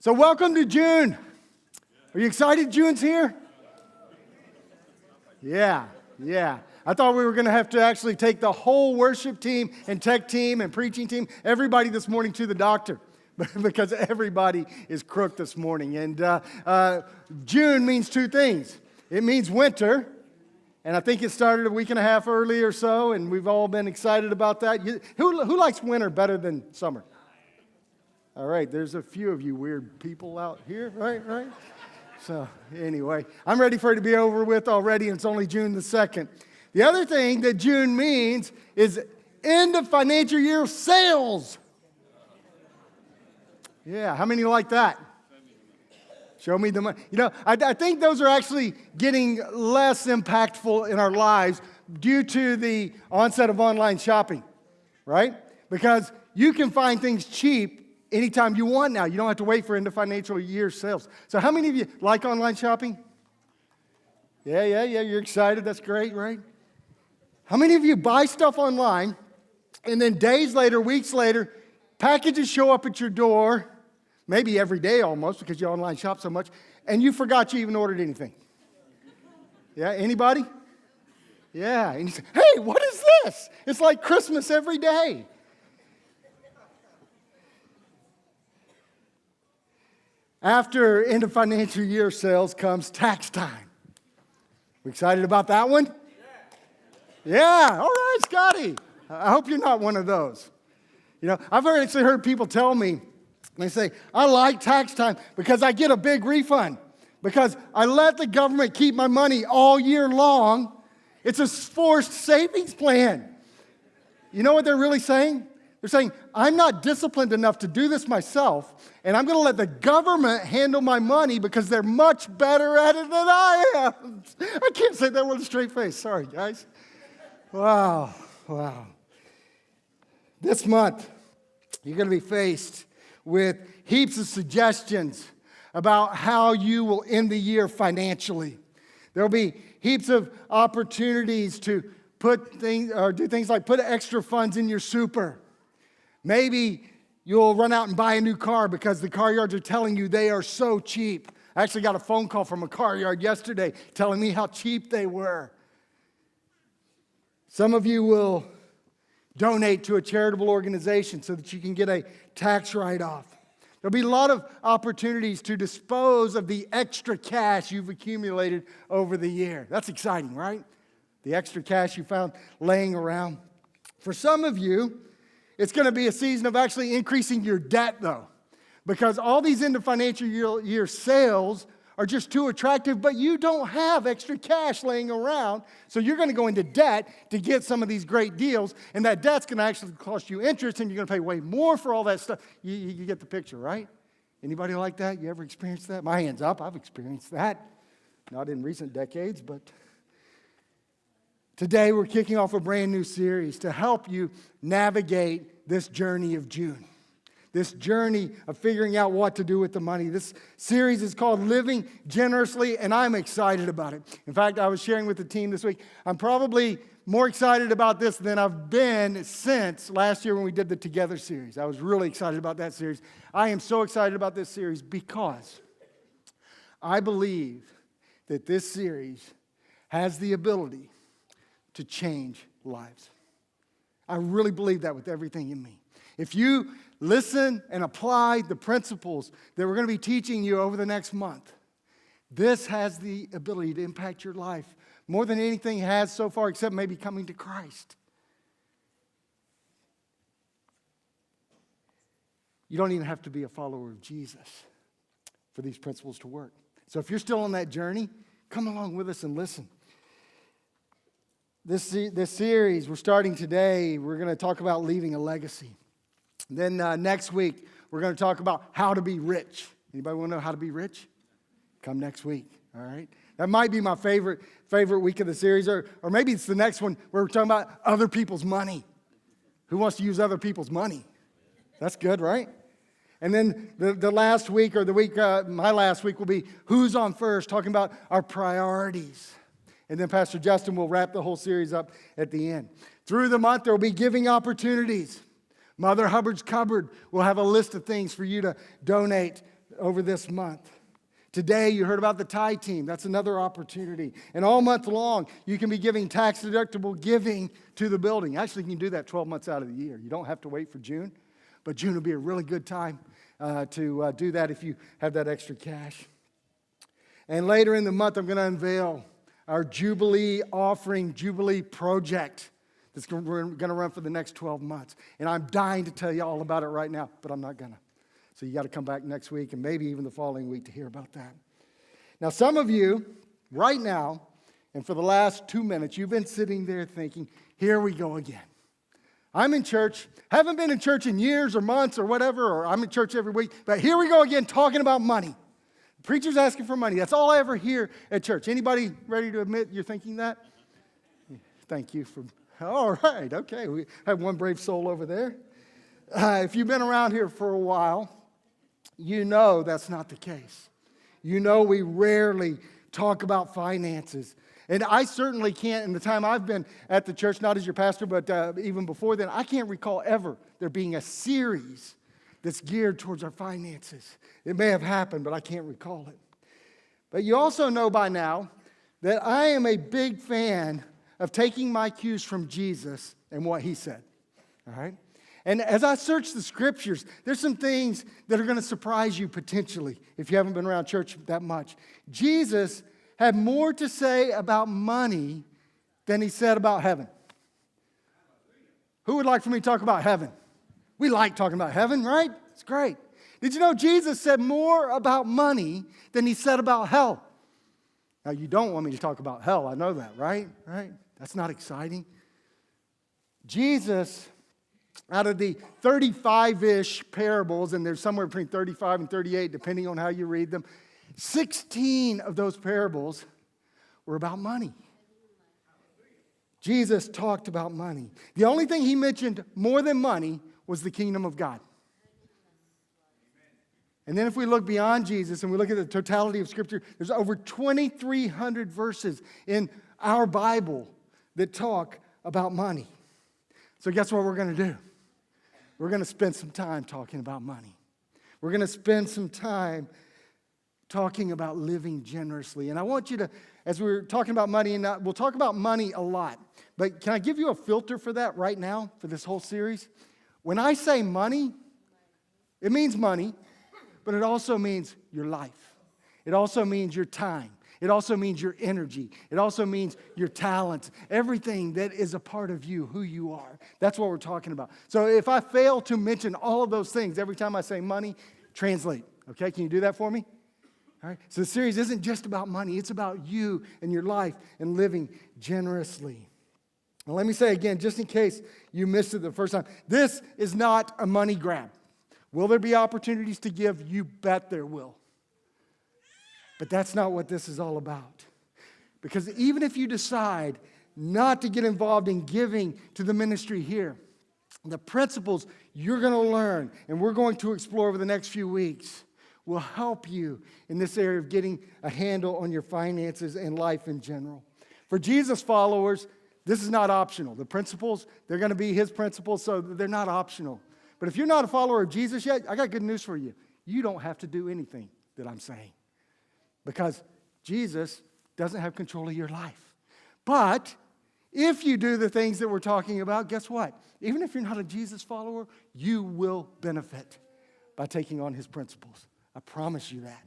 So welcome to June. Are you excited June's here? Yeah. I thought we were going to have to actually take the whole worship team and tech team and preaching team, everybody this morning to the doctor because everybody is crook this morning. And June means two things. It means winter, and I think it started a week and a half early or so, and we've all been excited about that. Who likes winter better than summer? All right, there's a few of you weird people out here, right? So anyway, I'm ready for it to be over with already, and it's only June the 2nd. The other thing that June means is end of financial year sales. Yeah, how many like that? Show me the money. You know, I think those are actually getting less impactful in our lives due to the onset of online shopping, right? Because you can find things cheap anytime you want now. You don't have to wait for end of financial year sales. So how many of you like online shopping? Yeah, you're excited. That's great, right? How many of you buy stuff online and then days later, weeks later, packages show up at your door, maybe every day almost because you online shop so much, and you forgot you even ordered anything? Yeah, anybody? Yeah, and you say, hey, what is this? It's like Christmas every day. After end of financial year sales comes tax time. We excited about that one? Yeah, all right, Scotty. I hope you're not one of those. You know, I've actually heard people tell me, they say, I like tax time because I get a big refund. Because I let the government keep my money all year long. It's a forced savings plan. You know what they're really saying? They're saying, I'm not disciplined enough to do this myself, and I'm going to let the government handle my money because they're much better at it than I am. I can't say that with a straight face. Sorry, guys. Wow. This month, you're going to be faced with heaps of suggestions about how you will end the year financially. There'll be heaps of opportunities to do things like put extra funds in your super. Maybe you'll run out and buy a new car because the car yards are telling you they are so cheap. I actually got a phone call from a car yard yesterday telling me how cheap they were. Some of you will donate to a charitable organization so that you can get a tax write-off. There'll be a lot of opportunities to dispose of the extra cash you've accumulated over the year. That's exciting, right? The extra cash you found laying around. For some of you, it's going to be a season of actually increasing your debt, though, because all these end of financial year sales are just too attractive, but you don't have extra cash laying around, so you're going to go into debt to get some of these great deals, and that debt's going to actually cost you interest, and you're going to pay way more for all that stuff. You get the picture, right? Anybody like that? You ever experienced that? My hand's up. I've experienced that. Not in recent decades, but today we're kicking off a brand new series to help you navigate this journey of June. This journey of figuring out what to do with the money. This series is called Living Generously, and I'm excited about it. In fact, I was sharing with the team this week, I'm probably more excited about this than I've been since last year when we did the Together series. I was really excited about that series. I am so excited about this series because I believe that this series has the ability to change lives. I really believe that with everything in me. If you listen and apply the principles that we're going to be teaching you over the next month, this has the ability to impact your life more than anything has so far, except maybe coming to Christ. You don't even have to be a follower of Jesus for these principles to work. So if you're still on that journey, come along with us and listen. This series, we're starting today, we're going to talk about leaving a legacy. Then next week, we're going to talk about how to be rich. Anybody want to know how to be rich? Come next week, all right? That might be my favorite week of the series, or maybe it's the next one where we're talking about other people's money. Who wants to use other people's money? That's good, right? And then the last week, or the week, my last week will be Who's on First, talking about our priorities. And then Pastor Justin will wrap the whole series up at the end. Through the month, there will be giving opportunities. Mother Hubbard's Cupboard will have a list of things for you to donate over this month. Today, you heard about the tithe team. That's another opportunity. And all month long, you can be giving tax-deductible giving to the building. Actually, you can do that 12 months out of the year. You don't have to wait for June. But June will be a really good time to do that if you have that extra cash. And later in the month, I'm going to unveil our Jubilee offering, Jubilee project that's going to run for the next 12 months. And I'm dying to tell you all about it right now, but I'm not going to. So you got to come back next week and maybe even the following week to hear about that. Now, some of you, right now, and for the last 2 minutes, you've been sitting there thinking, here we go again. I'm in church, haven't been in church in years or months or whatever, or I'm in church every week, but here we go again talking about money. The preacher's asking for money. That's all I ever hear at church. Anybody ready to admit you're thinking that? Thank you for, all right, okay. We have one brave soul over there. If you've been around here for a while, you know that's not the case. You know we rarely talk about finances. And I certainly can't, in the time I've been at the church, not as your pastor, but even before then, I can't recall ever there being a series that's geared towards our finances. It may have happened, but I can't recall it. But you also know by now that I am a big fan of taking my cues from Jesus and what he said. All right? And as I search the scriptures, there's some things that are going to surprise you potentially if you haven't been around church that much. Jesus had more to say about money than he said about heaven. Who would like for me to talk about heaven? We like talking about heaven, right? It's great. Did you know Jesus said more about money than he said about hell? Now, you don't want me to talk about hell. I know that, right? Right? That's not exciting. Jesus, out of the 35-ish parables, and there's somewhere between 35 and 38, depending on how you read them, 16 of those parables were about money. Jesus talked about money. The only thing he mentioned more than money was the kingdom of God. And then if we look beyond Jesus and we look at the totality of Scripture, there's over 2,300 verses in our Bible that talk about money. So guess what we're going to do? We're going to spend some time talking about money. We're going to spend some time talking about living generously. And I want you to, as we're talking about money, and we'll talk about money a lot, but can I give you a filter for that right now, for this whole series? When I say money, it means money, but it also means your life. It also means your time. It also means your energy. It also means your talents, everything that is a part of you, who you are. That's what we're talking about. So if I fail to mention all of those things every time I say money, translate. Okay, can you do that for me? All right. So the series isn't just about money. It's about you and your life and living generously. Now let me say again, just in case you missed it the first time, this is not a money grab. Will there be opportunities to give? You bet there will. But that's not what this is all about. Because even if you decide not to get involved in giving to the ministry here, the principles you're going to learn and we're going to explore over the next few weeks will help you in this area of getting a handle on your finances and life in general. For Jesus followers, this is not optional. The principles, they're going to be his principles, so they're not optional. But if you're not a follower of Jesus yet, I got good news for you. You don't have to do anything that I'm saying. Because Jesus doesn't have control of your life. But if you do the things that we're talking about, guess what? Even if you're not a Jesus follower, you will benefit by taking on his principles. I promise you that.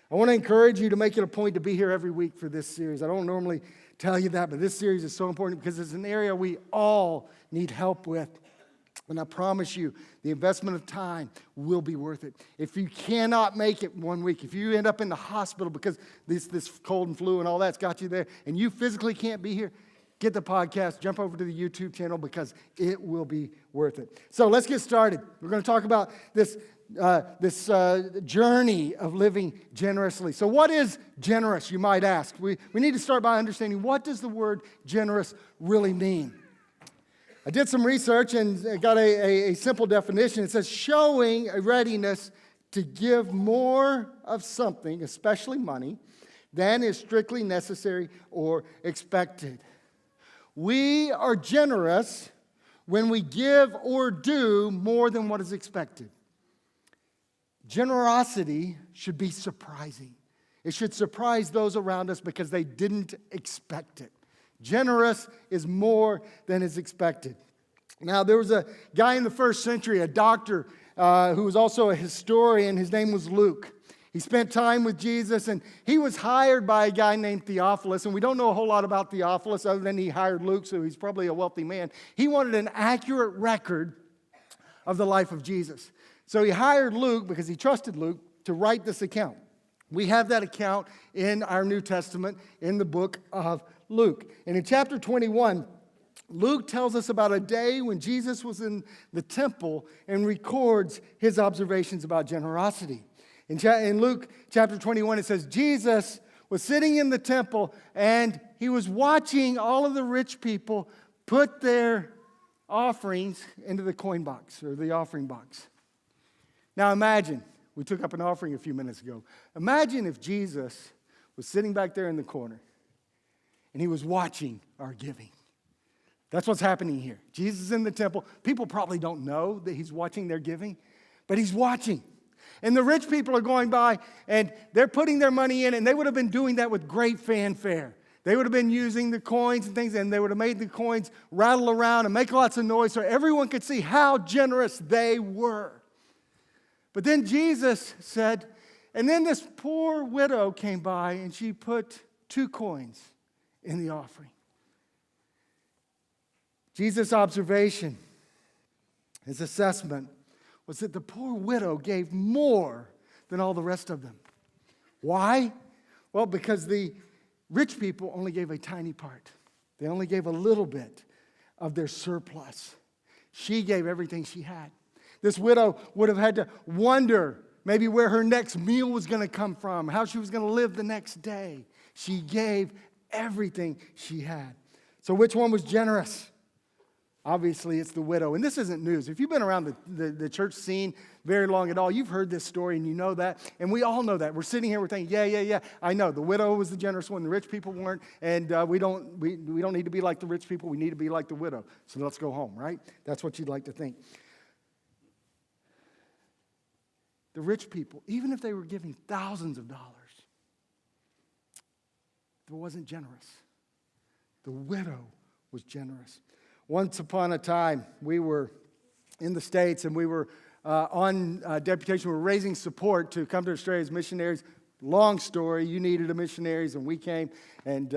I want to encourage you to make it a point to be here every week for this series. I don't normally tell you that, but this series is so important because it's an area we all need help with. And I promise you, the investment of time will be worth it. If you cannot make it 1 week, if you end up in the hospital because this cold and flu and all that's got you there, and you physically can't be here, get the podcast, jump over to the YouTube channel because it will be worth it. So let's get started. We're going to talk about this journey of living generously. So what is generous, you might ask? We need to start by understanding, what does the word generous really mean? I did some research and got a simple definition. It says showing a readiness to give more of something, especially money, than is strictly necessary or expected. We are generous when we give or do more than what is expected. Generosity should be surprising. It should surprise those around us because they didn't expect it. Generous is more than is expected. Now, there was a guy in the first century, a doctor, who was also a historian. His name was Luke. He spent time with Jesus, and he was hired by a guy named Theophilus. And we don't know a whole lot about Theophilus other than he hired Luke, so he's probably a wealthy man. He wanted an accurate record of the life of Jesus. So he hired Luke, because he trusted Luke, to write this account. We have that account in our New Testament in the book of Luke. And in chapter 21, Luke tells us about a day when Jesus was in the temple and records his observations about generosity. In Luke chapter 21, it says, Jesus was sitting in the temple and he was watching all of the rich people put their offerings into the coin box or the offering box. Now imagine, we took up an offering a few minutes ago. Imagine if Jesus was sitting back there in the corner and he was watching our giving. That's what's happening here. Jesus is in the temple. People probably don't know that he's watching their giving, but he's watching. And the rich people are going by and they're putting their money in, and they would have been doing that with great fanfare. They would have been using the coins and things, and they would have made the coins rattle around and make lots of noise so everyone could see how generous they were. But then Jesus said, and then this poor widow came by and she put 2 coins in the offering. Jesus' observation, his assessment, was that the poor widow gave more than all the rest of them. Why? Well, because the rich people only gave a tiny part. They only gave a little bit of their surplus. She gave everything she had. This widow would have had to wonder maybe where her next meal was going to come from, how she was going to live the next day. She gave everything she had. So which one was generous? Obviously, it's the widow. And this isn't news. If you've been around the church scene very long at all, you've heard this story and you know that. And we all know that. We're sitting here, we're thinking, yeah. I know. The widow was the generous one. The rich people weren't. And we don't need to be like the rich people. We need to be like the widow. So let's go home, right? That's what you'd like to think. The rich people, even if they were giving thousands of dollars, it wasn't generous. The widow was generous. Once upon a time, we were in the States and we were on deputation. We were raising support to come to Australia as missionaries. Long story. You needed a missionaries and we came. And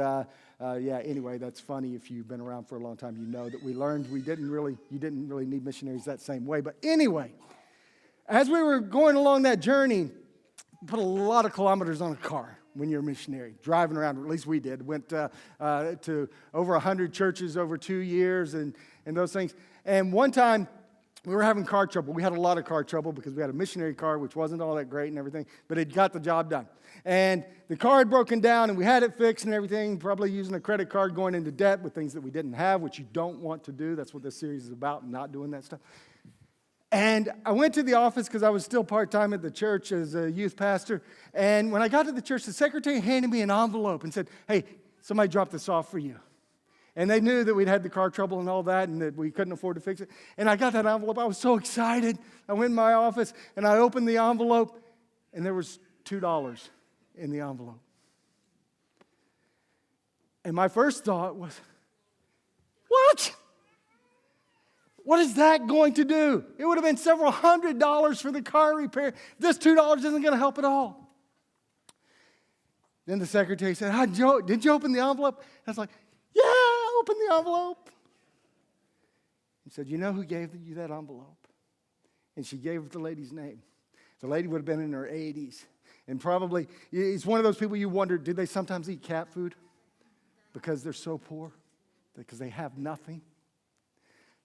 anyway, that's funny. If you've been around for a long time, you know that we learned you didn't really need missionaries that same way. But anyway, as we were going along that journey, put a lot of kilometers on a car. When you're a missionary, driving around, or at least we did, went to over 100 churches over 2 years and those things. And one time, we were having car trouble. We had a lot of car trouble because we had a missionary car, which wasn't all that great and everything, but it got the job done. And the car had broken down, and we had it fixed and everything, probably using a credit card, going into debt with things that we didn't have, which you don't want to do. That's what this series is about, not doing that stuff. And I went to the office because I was still part-time at the church as a youth pastor. And when I got to the church, the secretary handed me an envelope and said, hey, somebody dropped this off for you. And they knew that we'd had the car trouble and all that and that we couldn't afford to fix it. And I got that envelope. I was so excited. I went in my office and I opened the envelope and there was $2 in the envelope. And my first thought was, what? What is that going to do? It would have been several $100s for the car repair. This $2 isn't going to help at all. Then the secretary said, did you open the envelope? I was like, yeah, I opened the envelope. He said, you know who gave you that envelope? And she gave the lady's name. The lady would have been in her 80s. And probably, it's one of those people you wonder, do they sometimes eat cat food? Because they're so poor? Because they have nothing?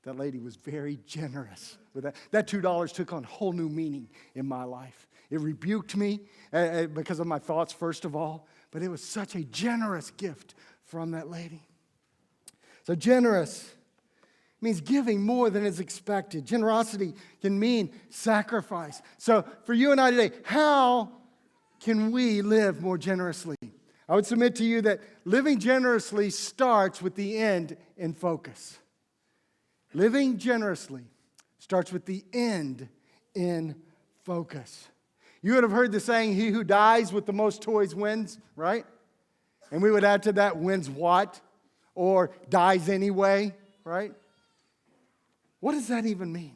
That lady was very generous with that. That $2 took on whole new meaning in my life. It rebuked me because of my thoughts, first of all, but it was such a generous gift from that lady. So generous means giving more than is expected. Generosity can mean sacrifice. So for you and I today, how can we live more generously? I would submit to you that living generously starts with the end in focus. Living generously starts with the end in focus. You would have heard the saying, he who dies with the most toys wins, right? And we would add to that, wins what? Or dies anyway, right? What does that even mean?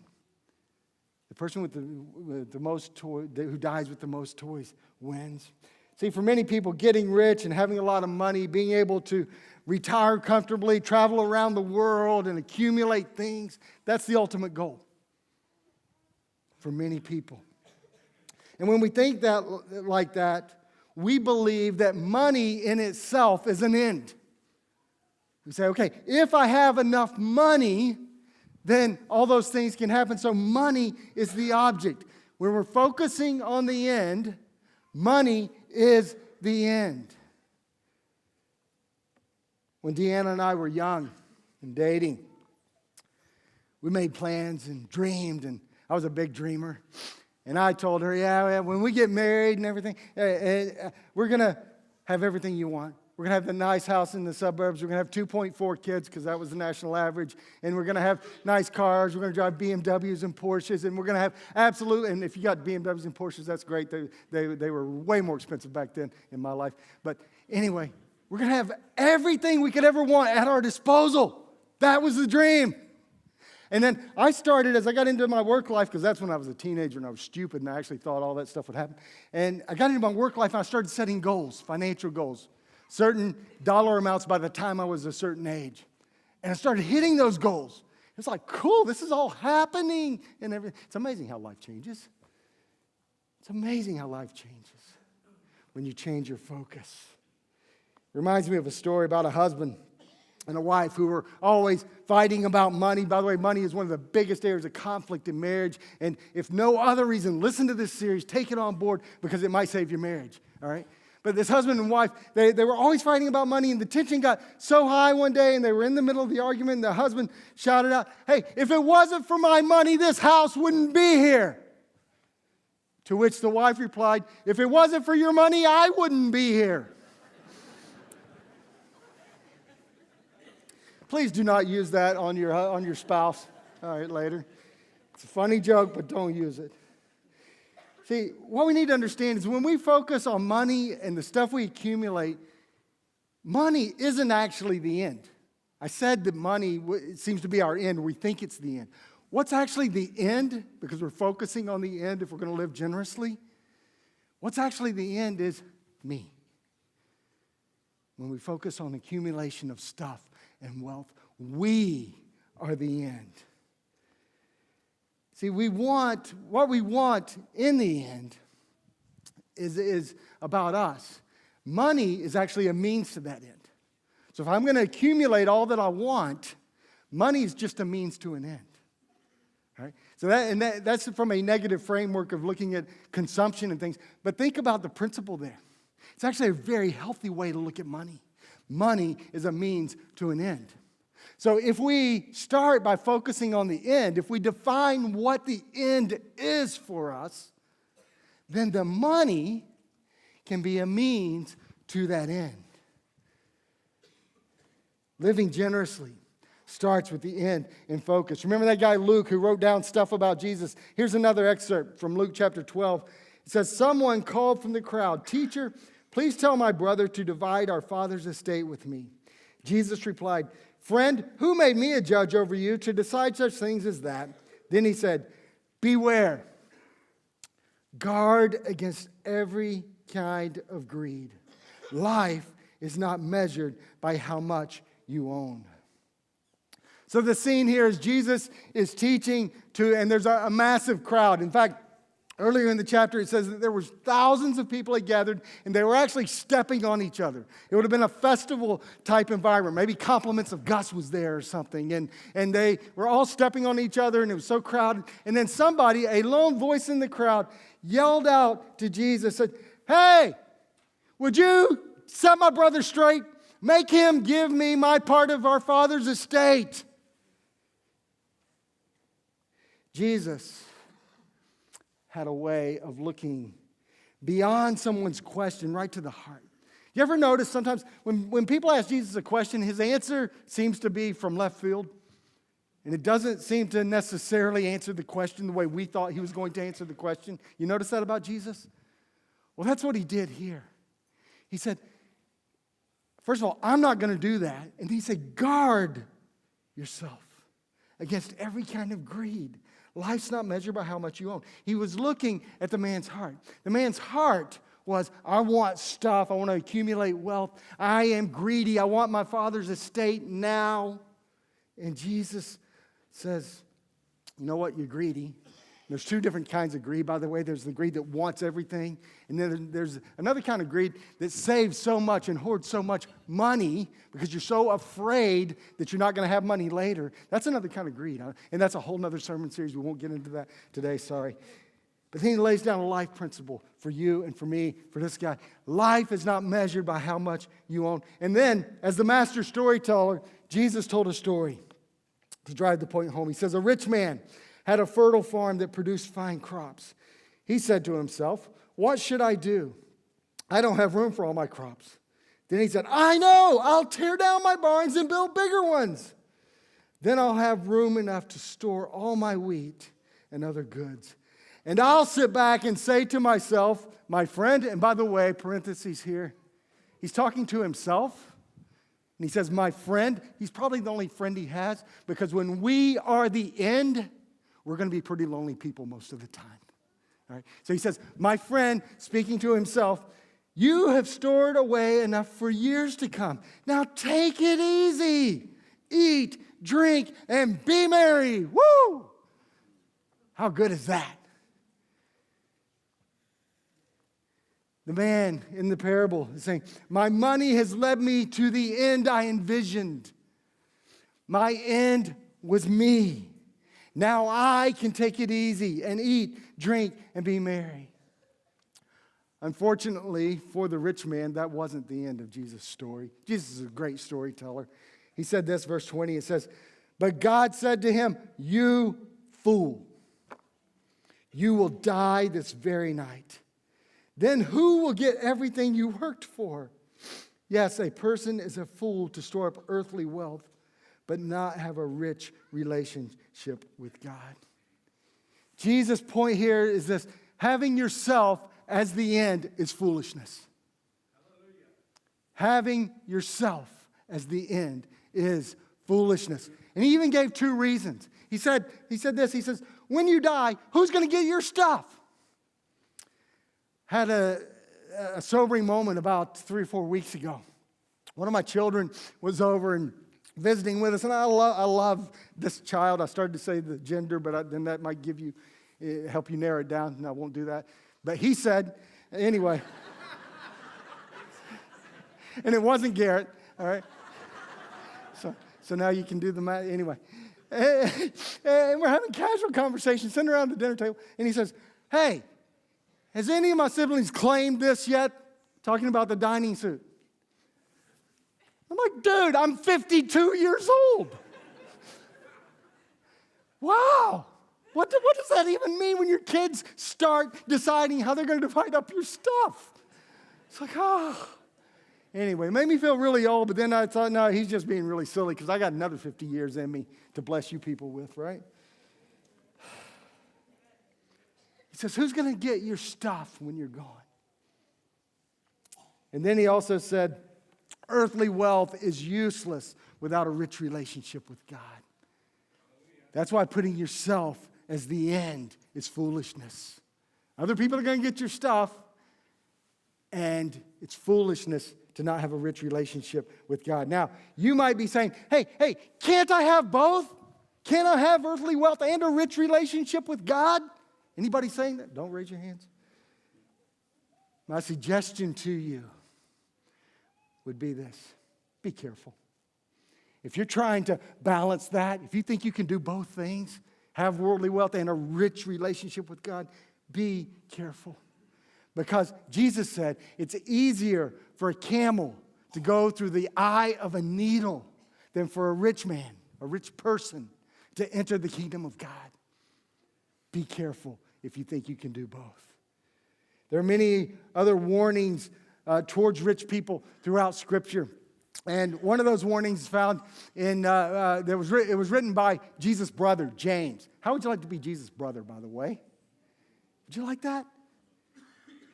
The person with the most toy, who dies with the most toys wins. See, for many people, getting rich and having a lot of money, being able to retire comfortably, travel around the world and accumulate things, that's the ultimate goal for many people. And when we think that like that, we believe that money in itself is an end. We say, okay, if I have enough money, then all those things can happen. So money is the object. When we're focusing on the end, money is the end. When Deanna and I were young and dating, we made plans and dreamed, and I was a big dreamer. And I told her, yeah, when we get married and everything, we're going to have everything you want. We're going to have the nice house in the suburbs. We're going to have 2.4 kids because that was the national average. And we're going to have nice cars. We're going to drive BMWs and Porsches. And we're going to have absolute, and if you got BMWs and Porsches, that's great. They were way more expensive back then in my life. But anyway, we're going to have everything we could ever want at our disposal. That was the dream. And then I started, as I got into my work life, because that's when I was a teenager and I was stupid and I actually thought all that stuff would happen. And I got into my work life and I started setting goals, financial goals, certain dollar amounts by the time I was a certain age. And I started hitting those goals. It's like, cool, this is all happening and everything. It's amazing how life changes. It's amazing how life changes when you change your focus. It reminds me of a story about a husband and a wife who were always fighting about money. By the way, money is one of the biggest areas of conflict in marriage. And if no other reason, listen to this series, take it on board because it might save your marriage, all right? But this husband and wife, they were always fighting about money, and the tension got so high one day, and they were in the middle of the argument, and the husband shouted out, hey, if it wasn't for my money, this house wouldn't be here. To which the wife replied, if it wasn't for your money, I wouldn't be here. Please do not use that on your spouse, all right, later. It's a funny joke, but don't use it. See, what we need to understand is when we focus on money and the stuff we accumulate, money isn't actually the end. I said that money seems to be our end. We think it's the end. What's actually the end, because we're focusing on the end if we're going to live generously, what's actually the end is me. When we focus on accumulation of stuff and wealth, we are the end. See, what we want in the end is about us. Money is actually a means to that end. So if I'm going to accumulate all that I want, money is just a means to an end. All right? So that's from a negative framework of looking at consumption and things. But think about the principle there. It's actually a very healthy way to look at money. Money is a means to an end. So if we start by focusing on the end, if we define what the end is for us, then the money can be a means to that end. Living generously starts with the end in focus. Remember that guy Luke who wrote down stuff about Jesus? Here's another excerpt from Luke chapter 12. It says, someone called from the crowd, teacher, please tell my brother to divide our father's estate with me. Jesus replied, friend, who made me a judge over you to decide such things as that? Then he said, beware. Guard against every kind of greed. Life is not measured by how much you own. So the scene here is Jesus is teaching and there's a massive crowd. In fact, earlier in the chapter, it says that there were thousands of people that gathered, and they were actually stepping on each other. It would have been a festival-type environment. Maybe Compliments of Gus was there or something, and they were all stepping on each other, and it was so crowded. And then somebody, a lone voice in the crowd, yelled out to Jesus, said, hey, would you set my brother straight? Make him give me my part of our father's estate. Jesus had a way of looking beyond someone's question right to the heart. You ever notice sometimes when people ask Jesus a question, his answer seems to be from left field? And it doesn't seem to necessarily answer the question the way we thought he was going to answer the question. You notice that about Jesus? Well, that's what he did here. He said, first of all, I'm not going to do that. And he said, guard yourself against every kind of greed. Life's not measured by how much you own. He was looking at the man's heart. The man's heart was, I want stuff. I want to accumulate wealth. I am greedy. I want my father's estate now. And Jesus says, you know what? You're greedy. There's two different kinds of greed, by the way. There's the greed that wants everything. And then there's another kind of greed that saves so much and hoards so much money because you're so afraid that you're not going to have money later. That's another kind of greed. And that's a whole other sermon series. We won't get into that today, sorry. But then he lays down a life principle for you and for me, for this guy. Life is not measured by how much you own. And then, as the master storyteller, Jesus told a story to drive the point home. He says, a rich man had a fertile farm that produced fine crops. He said to himself, what should I do? I don't have room for all my crops. Then he said, I know, I'll tear down my barns and build bigger ones. Then I'll have room enough to store all my wheat and other goods. And I'll sit back and say to myself, my friend, and by the way, parentheses here, he's talking to himself. And he says, my friend, he's probably the only friend he has, because when we are the end, we're going to be pretty lonely people most of the time. All right? So he says, my friend, speaking to himself, you have stored away enough for years to come. Now take it easy. Eat, drink, and be merry. Woo! How good is that? The man in the parable is saying, my money has led me to the end I envisioned. My end was me. Now I can take it easy and eat, drink, and be merry. Unfortunately, for the rich man, that wasn't the end of Jesus' story. Jesus is a great storyteller. He said this, verse 20, it says, but God said to him, you fool, you will die this very night. Then who will get everything you worked for? Yes, a person is a fool to store up earthly wealth, but not have a rich relationship with God. Jesus' point here is this: having yourself as the end is foolishness. Hallelujah. Having yourself as the end is foolishness. And he even gave two reasons. He said this, he says, when you die, who's going to get your stuff? Had a sobering moment about 3 or 4 weeks ago. One of my children was over and visiting with us, and I love this child. I started to say the gender, but then that might help you narrow it down, and I won't do that. But he said, anyway, and it wasn't Garrett, all right? So now you can do the math, anyway. And we're having casual conversation, sitting around the dinner table, and he says, hey, has any of my siblings claimed this yet? Talking about the dining suit. I'm like, dude, I'm 52 years old. Wow. What does that even mean when your kids start deciding how they're going to divide up your stuff? It's like, oh. Anyway, it made me feel really old, but then I thought, no, he's just being really silly because I got another 50 years in me to bless you people with, right? He says, who's going to get your stuff when you're gone? And then he also said, earthly wealth is useless without a rich relationship with God. That's why putting yourself as the end is foolishness. Other people are going to get your stuff, and it's foolishness to not have a rich relationship with God. Now, you might be saying, hey, can't I have both? Can't I have earthly wealth and a rich relationship with God? Anybody saying that? Don't raise your hands. My suggestion to you would be this: be careful. If you're trying to balance that, if you think you can do both things, have worldly wealth and a rich relationship with God, be careful. Because Jesus said it's easier for a camel to go through the eye of a needle than for a rich man, a rich person, to enter the kingdom of God. Be careful if you think you can do both. There are many other warnings towards rich people throughout Scripture. And one of those warnings is found in, it was written by Jesus' brother, James. How would you like to be Jesus' brother, by the way? Would you like that?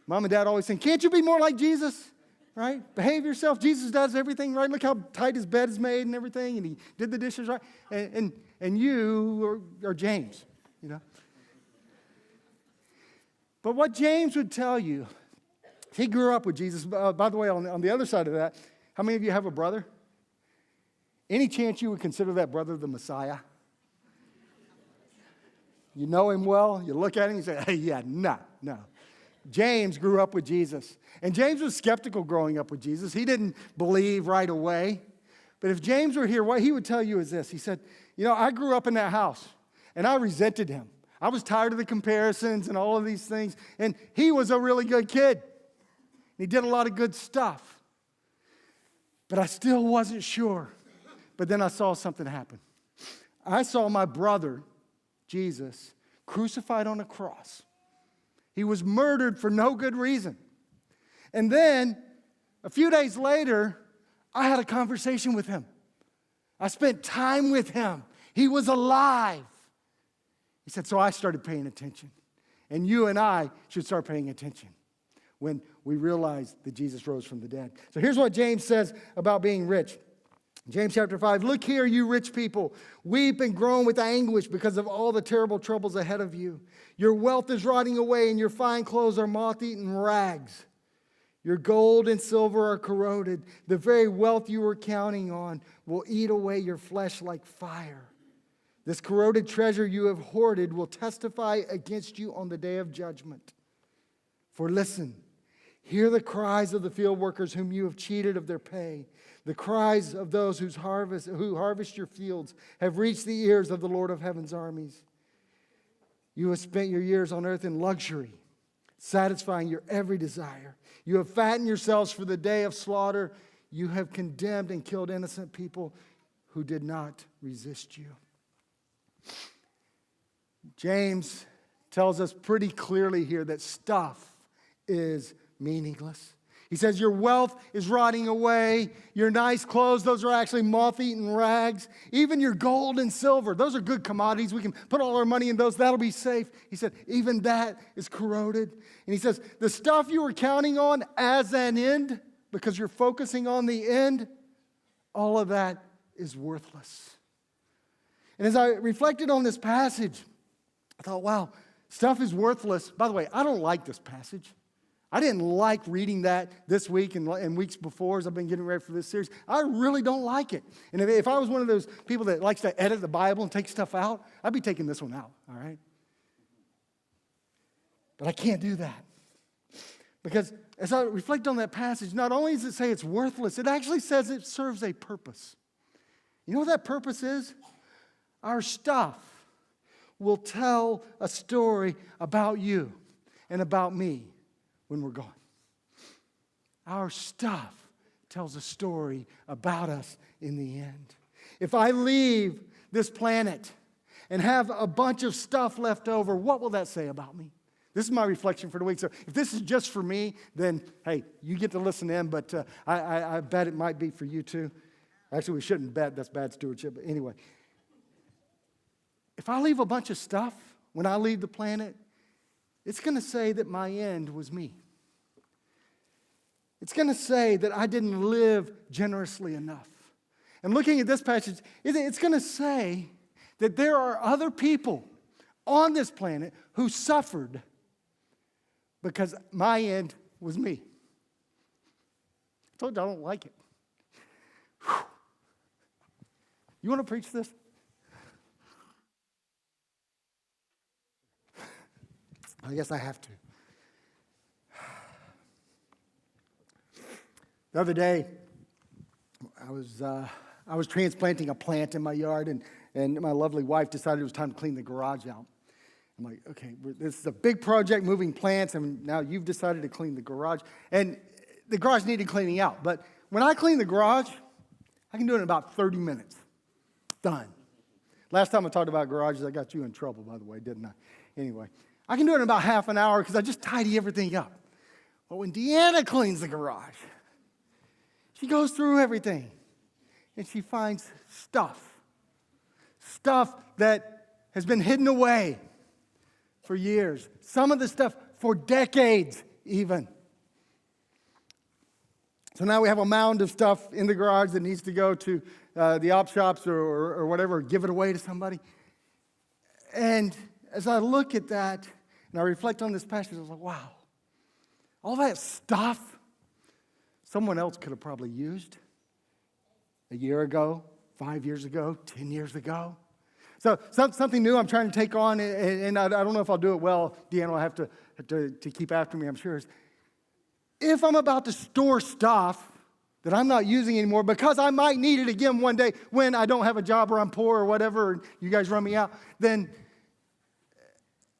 Mom and Dad always saying, can't you be more like Jesus? Right? Behave yourself. Jesus does everything right. Look how tight his bed is made and everything, and he did the dishes right. And you are James, you know. But what James would tell you, he grew up with Jesus. By the way, on the other side of that, how many of you have a brother? Any chance you would consider that brother the Messiah? You know him well. You look at him and you say, hey, yeah, no. James grew up with Jesus. And James was skeptical growing up with Jesus. He didn't believe right away. But if James were here, what he would tell you is this. He said, you know, I grew up in that house, and I resented him. I was tired of the comparisons and all of these things. And he was a really good kid. He did a lot of good stuff. But I still wasn't sure. But then I saw something happen. I saw my brother, Jesus, crucified on a cross. He was murdered for no good reason. And then, a few days later, I had a conversation with him. I spent time with him. He was alive. He said, so I started paying attention. And you and I should start paying attention when we realize that Jesus rose from the dead. So here's what James says about being rich. James chapter 5, look here, you rich people. Weep and groan with anguish because of all the terrible troubles ahead of you. Your wealth is rotting away, and your fine clothes are moth-eaten rags. Your gold and silver are corroded. The very wealth you were counting on will eat away your flesh like fire. This corroded treasure you have hoarded will testify against you on the day of judgment. For listen, hear the cries of the field workers whom you have cheated of their pay. The cries of those who harvest your fields have reached the ears of the Lord of heaven's armies. You have spent your years on earth in luxury, satisfying your every desire. You have fattened yourselves for the day of slaughter. You have condemned and killed innocent people who did not resist you. James tells us pretty clearly here that stuff is meaningless. He says your wealth is rotting away. Your nice clothes, those are actually moth-eaten rags. Even your gold and silver, those are good commodities. We can put all our money in those. That'll be safe. He said even that is corroded. And he says the stuff you were counting on as an end, because you're focusing on the end, all of that is worthless. And as I reflected on this passage, I thought, wow, stuff is worthless. By the way, I don't like this passage. I didn't like reading that this week and weeks before as I've been getting ready for this series. I really don't like it. And if I was one of those people that likes to edit the Bible and take stuff out, I'd be taking this one out, all right? But I can't do that. Because as I reflect on that passage, not only does it say it's worthless, it actually says it serves a purpose. You know what that purpose is? Our stuff will tell a story about you and about me when we're gone. Our stuff tells a story about us in the end. If I leave this planet and have a bunch of stuff left over, what will that say about me? This is my reflection for the week. So if this is just for me, then, hey, you get to listen in, but I bet it might be for you too. Actually, we shouldn't bet. That's bad stewardship. But anyway, if I leave a bunch of stuff when I leave the planet, it's going to say that my end was me. It's going to say that I didn't live generously enough. And looking at this passage, it's going to say that there are other people on this planet who suffered because my end was me. I told you I don't like it. Whew. You want to preach this? I guess I have to. The other day, I was transplanting a plant in my yard, and my lovely wife decided it was time to clean the garage out. I'm like, okay, this is a big project, moving plants, and now you've decided to clean the garage. And the garage needed cleaning out. But when I clean the garage, I can do it in about 30 minutes. Done. Last time I talked about garages, I got you in trouble, by the way, didn't I? Anyway, I can do it in about half an hour because I just tidy everything up. But when Deanna cleans the garage, She goes through everything, and she finds stuff that has been hidden away for years. Some of the stuff for decades even. So now we have a mound of stuff in the garage that needs to go to the op shops or whatever, give it away to somebody. And as I look at that and I reflect on this passage, I was like, wow, all that stuff someone else could have probably used a year ago, 5 years ago, 10 years ago. So something new I'm trying to take on, and I don't know if I'll do it well. Deanna will have to keep after me, I'm sure. If I'm about to store stuff that I'm not using anymore because I might need it again one day when I don't have a job or I'm poor or whatever, and you guys run me out, then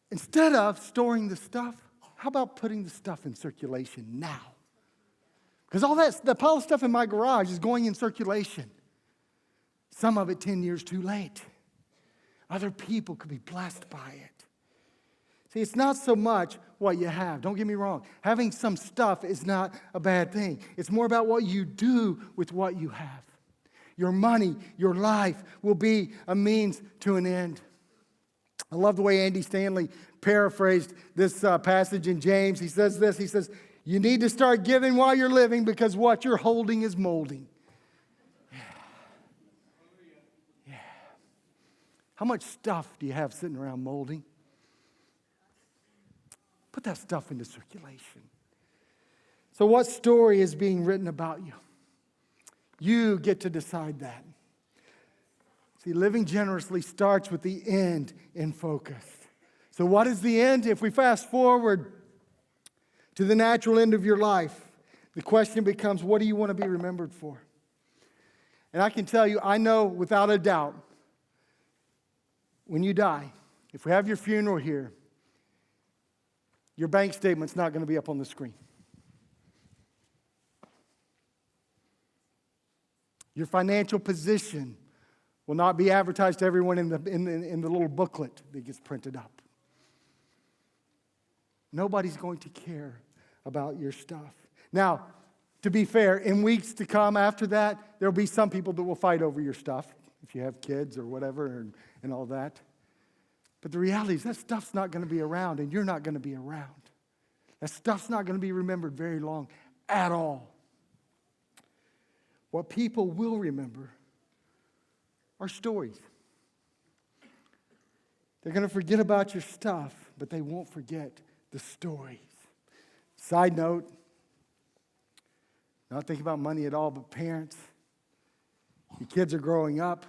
instead of storing the stuff, how about putting the stuff in circulation now? Because all the pile of stuff in my garage is going in circulation. Some of it 10 years too late. Other people could be blessed by it. See, it's not so much what you have. Don't get me wrong. Having some stuff is not a bad thing. It's more about what you do with what you have. Your money, your life will be a means to an end. I love the way Andy Stanley paraphrased this passage in James. He says this, he says, you need to start giving while you're living because what you're holding is molding. Yeah. How much stuff do you have sitting around molding? Put that stuff into circulation. So what story is being written about you? You get to decide that. See, living generously starts with the end in focus. So what is the end? If we fast forward to the natural end of your life, the question becomes, what do you want to be remembered for? And I can tell you, I know without a doubt, when you die, if we have your funeral here, your bank statement's not going to be up on the screen. Your financial position will not be advertised to everyone in the little booklet that gets printed up. Nobody's going to care about your stuff. Now, to be fair, in weeks to come after that, there'll be some people that will fight over your stuff, if you have kids or whatever and all that. But the reality is that stuff's not going to be around, and you're not going to be around. That stuff's not going to be remembered very long at all. What people will remember are stories. They're going to forget about your stuff, but they won't forget the stories. Side note, not thinking about money at all, but parents, your kids are growing up.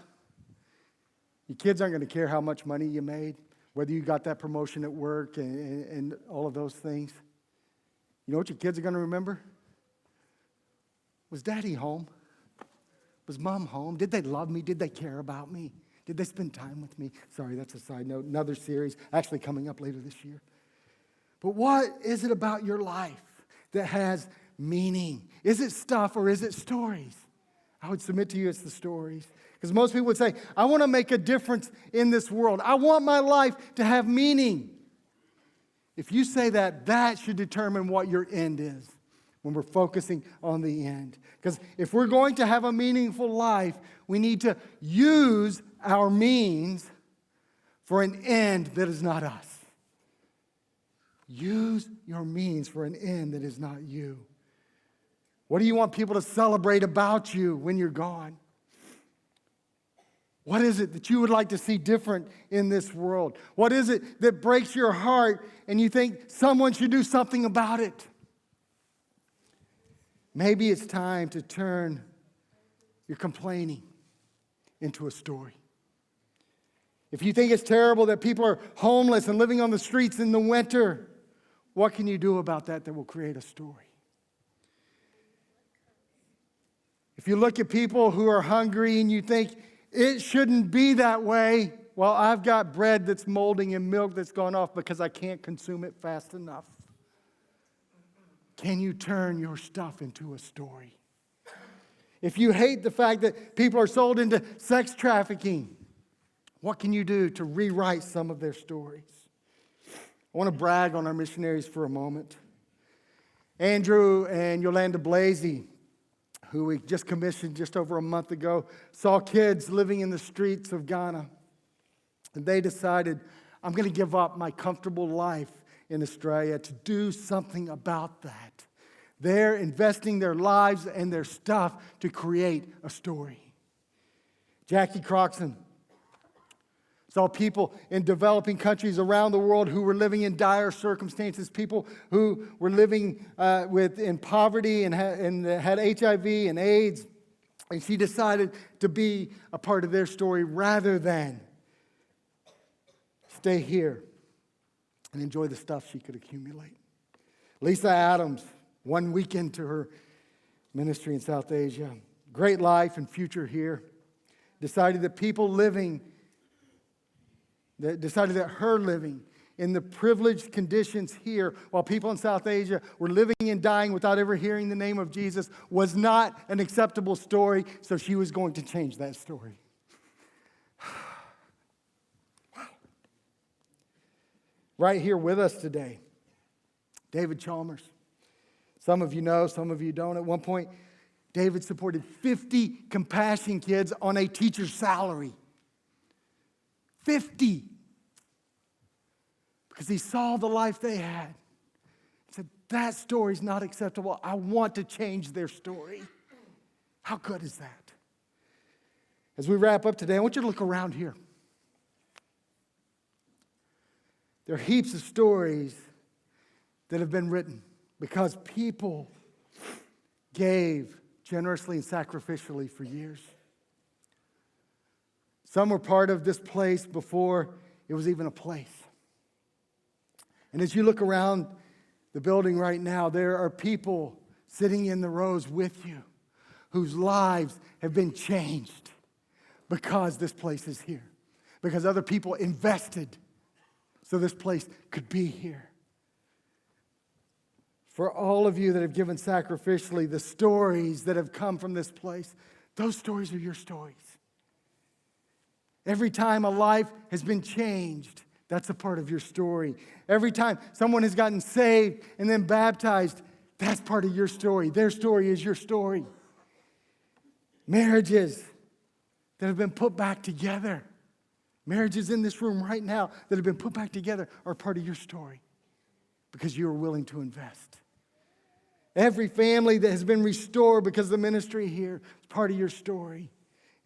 Your kids aren't going to care how much money you made, whether you got that promotion at work and all of those things. You know what your kids are going to remember? Was Daddy home? Was Mom home? Did they love me? Did they care about me? Did they spend time with me? Sorry, that's a side note. Another series actually coming up later this year. But what is it about your life that has meaning? Is it stuff or is it stories? I would submit to you it's the stories. Because most people would say, I want to make a difference in this world. I want my life to have meaning. If you say that, that should determine what your end is when we're focusing on the end. Because if we're going to have a meaningful life, we need to use our means for an end that is not us. Use your means for an end that is not you. What do you want people to celebrate about you when you're gone? What is it that you would like to see different in this world? What is it that breaks your heart and you think someone should do something about it? Maybe it's time to turn your complaining into a story. If you think it's terrible that people are homeless and living on the streets in the winter, what can you do about that will create a story? If you look at people who are hungry and you think it shouldn't be that way, well, I've got bread that's molding and milk that's gone off because I can't consume it fast enough. Can you turn your stuff into a story? If you hate the fact that people are sold into sex trafficking, what can you do to rewrite some of their stories? I want to brag on our missionaries for a moment. Andrew and Yolanda Blasey, who we just commissioned just over a month ago, saw kids living in the streets of Ghana. And they decided, I'm going to give up my comfortable life in Australia to do something about that. They're investing their lives and their stuff to create a story. Jackie Croxon saw people in developing countries around the world who were living in dire circumstances, people who were living in poverty and had HIV and AIDS. And she decided to be a part of their story rather than stay here and enjoy the stuff she could accumulate. Lisa Adams, 1 week into her ministry in South Asia, great life and future here, decided that her living in the privileged conditions here while people in South Asia were living and dying without ever hearing the name of Jesus was not an acceptable story, so she was going to change that story. Wow. Right here with us today, David Chalmers. Some of you know, some of you don't. At one point, David supported 50 compassion kids on a teacher's salary. 50. Because he saw the life they had. He said, that story's not acceptable. I want to change their story. How good is that? As we wrap up today, I want you to look around here. There are heaps of stories that have been written because people gave generously and sacrificially for years. Some were part of this place before it was even a place. And as you look around the building right now, there are people sitting in the rows with you whose lives have been changed because this place is here, because other people invested so this place could be here. For all of you that have given sacrificially, the stories that have come from this place, those stories are your stories. Every time a life has been changed, that's a part of your story. Every time someone has gotten saved and then baptized, that's part of your story. Their story is your story. Marriages that have been put back together, marriages in this room right now that have been put back together are part of your story because you are willing to invest. Every family that has been restored because of the ministry here is part of your story.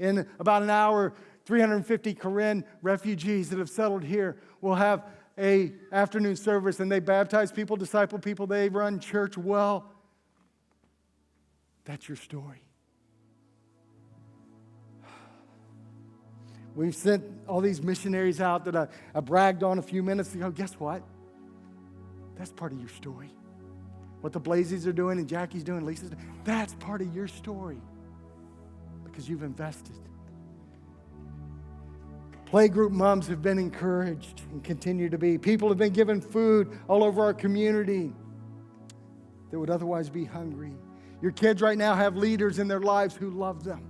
In about an hour, 350 Karen refugees that have settled here will have an afternoon service, and they baptize people, disciple people, they run church well. That's your story. We've sent all these missionaries out that I bragged on a few minutes ago. Guess what? That's part of your story. What the Blazies are doing and Jackie's doing, Lisa's doing, that's part of your story because you've invested. Playgroup moms have been encouraged and continue to be. People have been given food all over our community that would otherwise be hungry. Your kids right now have leaders in their lives who love them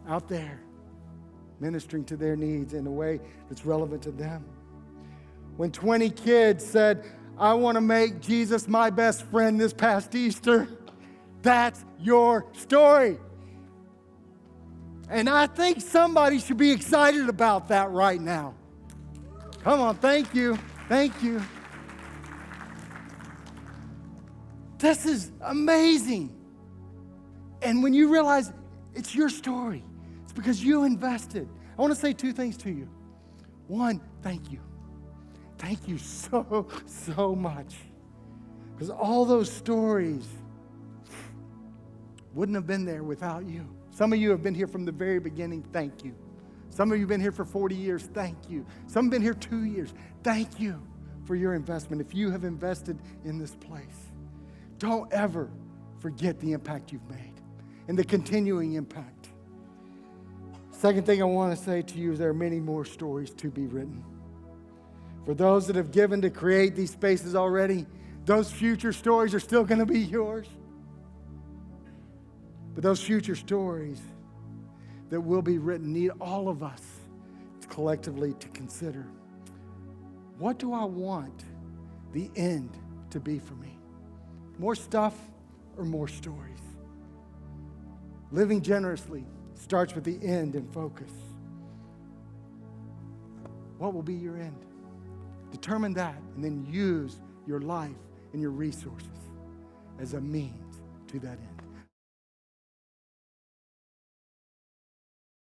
out there, ministering to their needs in a way that's relevant to them. When 20 kids said, I want to make Jesus my best friend this past Easter, that's your story. And I think somebody should be excited about that right now. Come on, thank you. Thank you. This is amazing. And when you realize it's your story, it's because you invested. I want to say two things to you. One, thank you. Thank you so much. Because all those stories wouldn't have been there without you. Some of you have been here from the very beginning. Thank you. Some of you have been here for 40 years. Thank you. Some have been here 2 years. Thank you for your investment. If you have invested in this place, don't ever forget the impact you've made and the continuing impact. Second thing I want to say to you is there are many more stories to be written. For those that have given to create these spaces already, those future stories are still going to be yours. But those future stories that will be written need all of us collectively to consider, what do I want the end to be for me? More stuff or more stories? Living generously starts with the end in focus. What will be your end? Determine that, and then use your life and your resources as a means to that end.